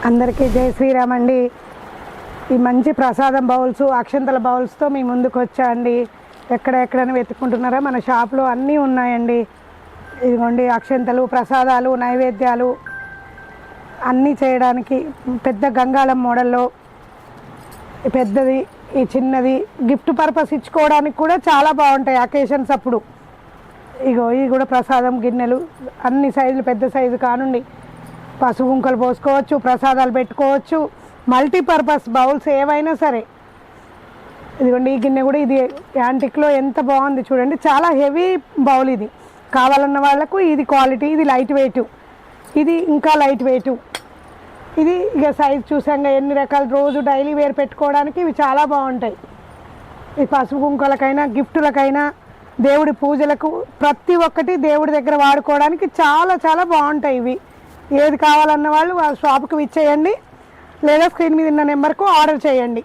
అందరికీ జై శ్రీరామ్ అండి. ఈ మంచి ప్రసాదం బౌల్స్, అక్షంతల బౌల్స్తో మీ ముందుకు వచ్చా అండి. ఎక్కడెక్కడని వెతుక్కుంటున్నారా, మన షాప్లో అన్నీ ఉన్నాయండి. ఇదిగోండి అక్షంతలు, ప్రసాదాలు, నైవేద్యాలు అన్నీ చేయడానికి పెద్ద గంగాళం మోడల్లో పెద్దది, ఈ చిన్నది గిఫ్ట్ పర్పస్ ఇచ్చుకోవడానికి కూడా చాలా బాగుంటాయి అకేషన్స్ అప్పుడు. ఇగో ఇవి కూడా ప్రసాదం గిన్నెలు, అన్ని సైజులు, పెద్ద సైజు కానుండి పసుపు కుంకలు పోసుకోవచ్చు, ప్రసాదాలు పెట్టుకోవచ్చు, మల్టీపర్పస్ బౌల్స్ ఏవైనా సరే. ఇదిగోండి ఈ గిన్నె కూడా ఇది యాంటిక్లో ఎంత బాగుంది చూడండి, చాలా హెవీ బౌల్. ఇది కావాలన్న వాళ్ళకు ఇది క్వాలిటీ, ఇది లైట్ వెయిట్, ఇది ఇంకా లైట్ వెయిట్. ఇది ఇక సైజ్ చూసాక ఎన్ని రకాల రోజు డైలీ వేర్ పెట్టుకోవడానికి ఇవి చాలా బాగుంటాయి. ఈ పసుపు కుంకలకైనా, గిఫ్టులకైనా, దేవుడి పూజలకు, ప్రతి ఒక్కటి దేవుడి దగ్గర వాడుకోవడానికి చాలా చాలా బాగుంటాయి ఇవి. ఏది కావాలన్న వాళ్ళు షాప్కి ఇచ్చేయండి, లేదా స్క్రీన్ మీద ఉన్న నెంబర్కు ఆర్డర్ చేయండి.